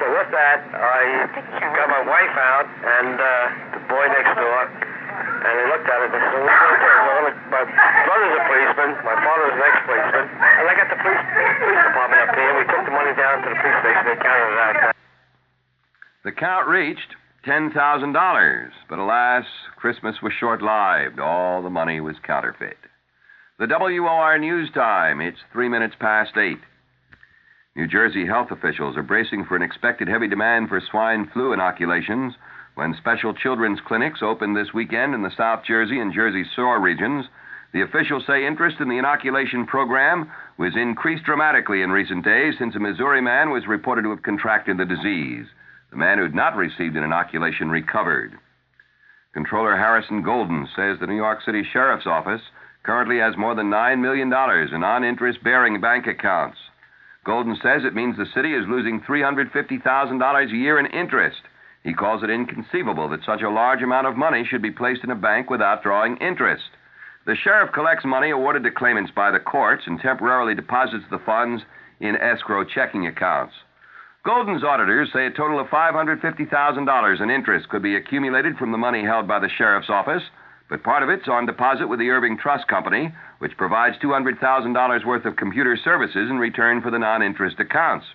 F: So with that, I got my wife out and the boy next door, and they looked at it and they said, what's going on? My brother's a policeman, my father's an ex-policeman, and I got the police department up here, and we took the money down to the police station and counted it out.
O: The count reached $10,000, but alas, Christmas was short-lived. All the money was counterfeit. The WOR News Time, it's 3 minutes past 8. New Jersey health officials are bracing for an expected heavy demand for swine flu inoculations when special children's clinics open this weekend in the South Jersey and Jersey Shore regions. The officials say interest in the inoculation program was increased dramatically in recent days since a Missouri man was reported to have contracted the disease. The man who had not received an inoculation recovered. Controller Harrison Golden says the New York City Sheriff's Office currently has more than $9 million in non-interest-bearing bank accounts. Golden says it means the city is losing $350,000 a year in interest. He calls it inconceivable that such a large amount of money should be placed in a bank without drawing interest. The sheriff collects money awarded to claimants by the courts and temporarily deposits the funds in escrow checking accounts. Golden's auditors say a total of $550,000 in interest could be accumulated from the money held by the sheriff's office, but part of it's on deposit with the Irving Trust Company, which provides $200,000 worth of computer services in return for the non-interest accounts.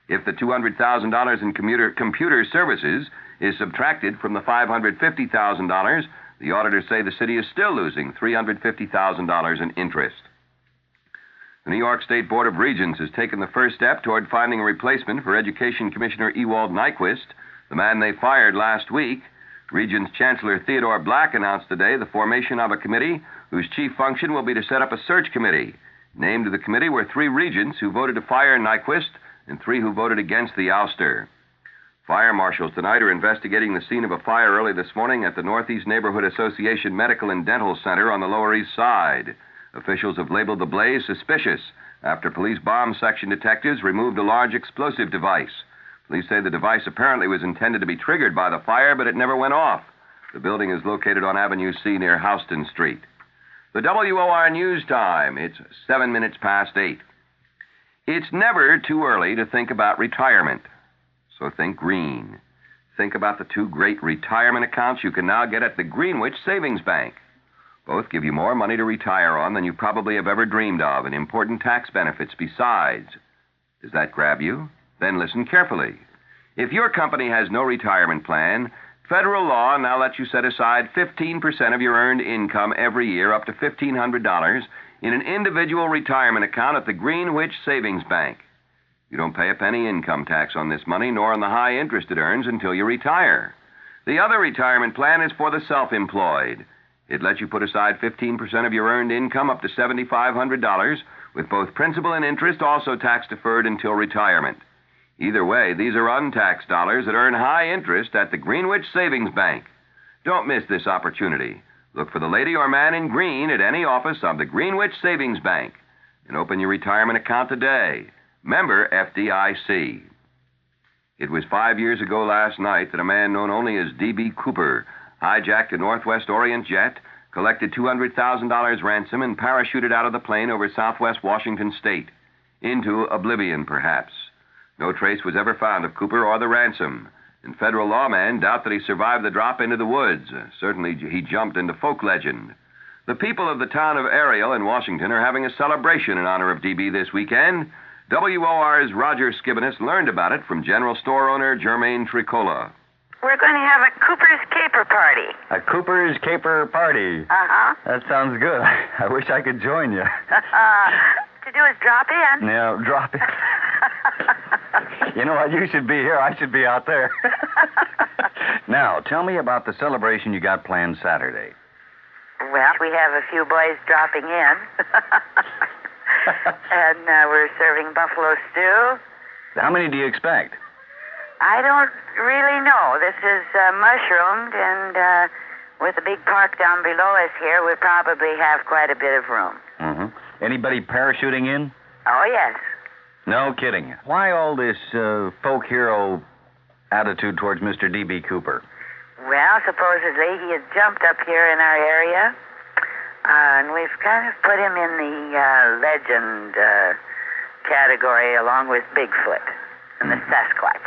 O: If the $200,000 in computer services is subtracted from the $550,000, the auditors say the city is still losing $350,000 in interest. The New York State Board of Regents has taken the first step toward finding a replacement for Education Commissioner Ewald Nyquist, the man they fired last week. Regents Chancellor Theodore Black announced today the formation of a committee whose chief function will be to set up a search committee. Named to the committee were 3 regents who voted to fire Nyquist and 3 who voted against the ouster. Fire marshals tonight are investigating the scene of a fire early this morning at the Northeast Neighborhood Association Medical and Dental Center on the Lower East Side. Officials have labeled the blaze suspicious after police bomb section detectives removed a large explosive device. Police say the device apparently was intended to be triggered by the fire, but it never went off. The building is located on Avenue C near Houston Street. The WOR News Time. It's 7 minutes past 8. It's never too early to think about retirement. So think green. Think about the 2 great retirement accounts you can now get at the Greenwich Savings Bank. Both give you more money to retire on than you probably have ever dreamed of, and important tax benefits besides. Does that grab you? Then listen carefully. If your company has no retirement plan, federal law now lets you set aside 15% of your earned income every year, up to $1,500, in an individual retirement account at the Greenwich Savings Bank. You don't pay a penny income tax on this money, nor on the high interest it earns until you retire. The other retirement plan is for the self-employed. It lets you put aside 15% of your earned income up to $7,500, with both principal and interest also tax-deferred until retirement. Either way, these are untaxed dollars that earn high interest at the Greenwich Savings Bank. Don't miss this opportunity. Look for the lady or man in green at any office of the Greenwich Savings Bank and open your retirement account today. Member FDIC. It was 5 years ago last night that a man known only as D.B. Cooper hijacked a Northwest Orient jet, collected $200,000 ransom, and parachuted out of the plane over southwest Washington state. Into oblivion, perhaps. No trace was ever found of Cooper or the ransom, and federal lawmen doubt that he survived the drop into the woods. Certainly he jumped into folk legend. The people of the town of Ariel in Washington are having a celebration in honor of D.B. this weekend. WOR's Roger Skibbinus learned about it from general store owner Jermaine Tricola.
P: We're going to have a Cooper's Caper Party.
Q: A Cooper's Caper Party?
P: Uh-huh.
Q: That sounds good. I wish I could join you.
P: To do is drop in.
Q: Yeah, drop in. You know what? You should be here. I should be out there. Now, tell me about the celebration you got planned Saturday.
P: Well, we have a few boys dropping in. And we're serving buffalo stew.
Q: How many do you expect?
P: I don't really know. This is mushroomed, and with the big park down below us here, we probably have quite a bit of room.
Q: Mm-hmm. Anybody parachuting in?
P: Oh, yes.
Q: No kidding. Why all this folk hero attitude towards Mr. D.B. Cooper?
P: Well, supposedly he had jumped up here in our area, and we've kind of put him in the legend category along with Bigfoot and the Sasquatch.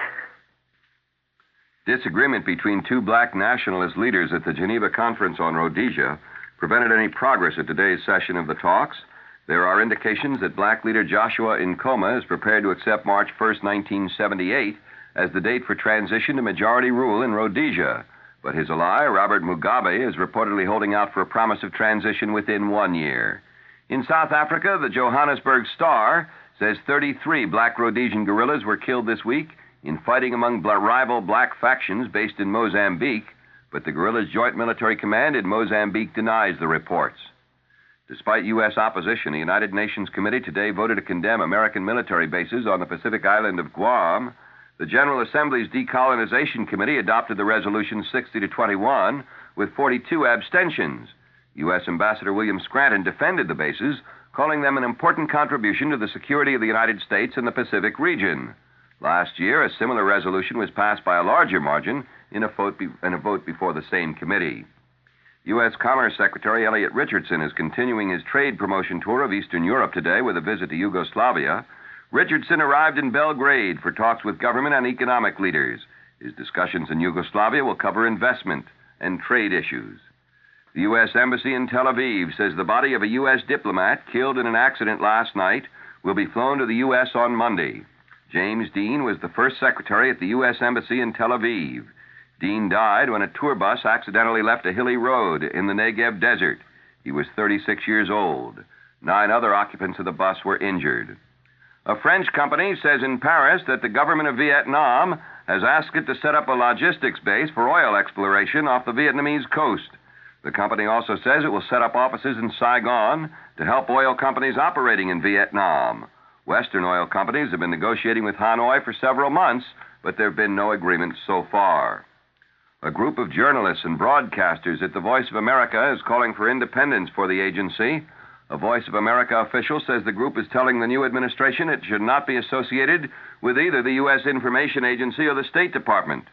O: Disagreement between 2 black nationalist leaders at the Geneva Conference on Rhodesia prevented any progress at today's session of the talks. There are indications that black leader Joshua Nkrumah is prepared to accept March 1st, 1978, as the date for transition to majority rule in Rhodesia. But his ally, Robert Mugabe, is reportedly holding out for a promise of transition within 1 year. In South Africa, the Johannesburg Star says 33 black Rhodesian guerrillas were killed this week in fighting among rival black factions based in Mozambique, but the guerrillas' Joint Military Command in Mozambique denies the reports. Despite U.S. opposition, the United Nations Committee today voted to condemn American military bases on the Pacific island of Guam. The General Assembly's Decolonization Committee adopted the resolution 60-21 with 42 abstentions. U.S. Ambassador William Scranton defended the bases, calling them an important contribution to the security of the United States and the Pacific region. Last year, a similar resolution was passed by a larger margin in a vote before the same committee. U.S. Commerce Secretary Elliot Richardson is continuing his trade promotion tour of Eastern Europe today with a visit to Yugoslavia. Richardson arrived in Belgrade for talks with government and economic leaders. His discussions in Yugoslavia will cover investment and trade issues. The U.S. Embassy in Tel Aviv says the body of a U.S. diplomat killed in an accident last night will be flown to the U.S. on Monday. James Dean was the first secretary at the U.S. Embassy in Tel Aviv. Dean died when a tour bus accidentally left a hilly road in the Negev desert. He was 36 years old. 9 other occupants of the bus were injured. A French company says in Paris that the government of Vietnam has asked it to set up a logistics base for oil exploration off the Vietnamese coast. The company also says it will set up offices in Saigon to help oil companies operating in Vietnam. Western oil companies have been negotiating with Hanoi for several months, but there have been no agreements so far. A group of journalists and broadcasters at the Voice of America is calling for independence for the agency. A Voice of America official says the group is telling the new administration it should not be associated with either the U.S. Information Agency or the State Department.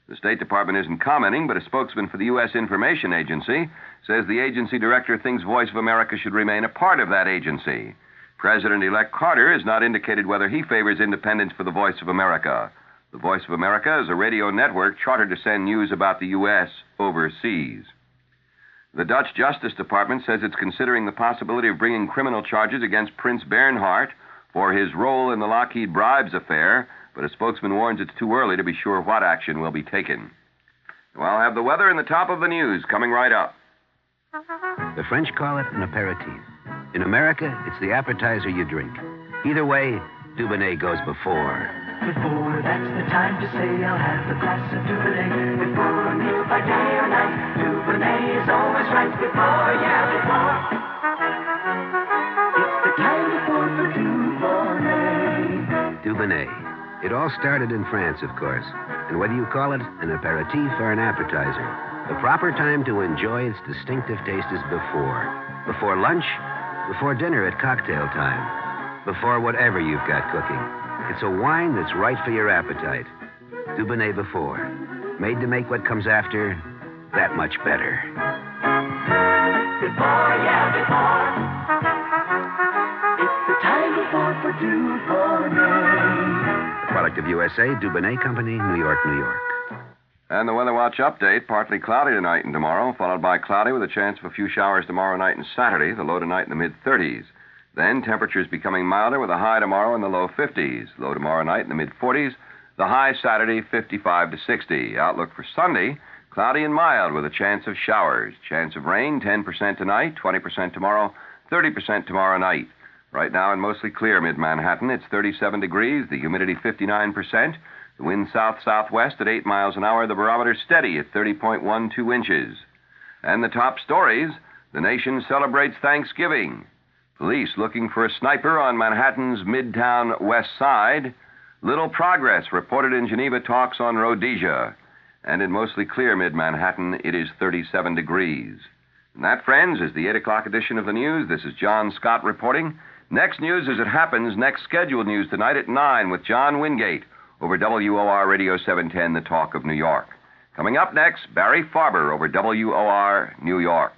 O: The State Department isn't commenting, but a spokesman for the U.S. Information Agency says the agency director thinks Voice of America should remain a part of that agency. President-elect Carter has not indicated whether he favors independence for the Voice of America. The Voice of America is a radio network chartered to send news about the U.S. overseas. The Dutch Justice Department says it's considering the possibility of bringing criminal charges against Prince Bernhard for his role in the Lockheed bribes affair, but a spokesman warns it's too early to be sure what action will be taken. Well, I'll have the weather and the top of the news coming right up.
R: The French call it an aperitif. In America, it's the appetizer you drink. Either way, Dubonnet goes before.
S: Before, that's the time to say I'll have a glass of Dubonnet. Before a meal by day or night, Dubonnet is always right. Before, yeah, before. It's the time before for Dubonnet.
R: Dubonnet. It all started in France, of course. And whether you call it an aperitif or an appetizer, the proper time to enjoy its distinctive taste is before. Before lunch, before dinner at cocktail time, before whatever you've got cooking. It's a wine that's right for your appetite. Dubonnet before. Made to make what comes after that much better.
S: Before, yeah, before. It's the time before for Dubonnet.
R: A product of USA, Dubonnet Company, New York, New York.
O: And the Weather Watch update, partly cloudy tonight and tomorrow, followed by cloudy with a chance of a few showers tomorrow night and Saturday, the low tonight in the mid-30s. Then temperatures becoming milder with a high tomorrow in the low 50s. Low tomorrow night in the mid-40s. The high Saturday, 55 to 60. Outlook for Sunday, cloudy and mild with a chance of showers. Chance of rain, 10% tonight, 20% tomorrow, 30% tomorrow night. Right now in mostly clear mid-Manhattan, it's 37 degrees, the humidity 59%. The wind south-southwest at 8 miles an hour. The barometer steady at 30.12 inches. And the top stories, the nation celebrates Thanksgiving. Police looking for a sniper on Manhattan's Midtown West Side. Little progress reported in Geneva talks on Rhodesia. And in mostly clear mid-Manhattan, it is 37 degrees. And that, friends, is the 8 o'clock edition of the news. This is John Scott reporting. Next news as it happens, next scheduled news tonight at 9 with John Wingate over WOR Radio 710, The Talk of New York. Coming up next, Barry Farber over WOR New York.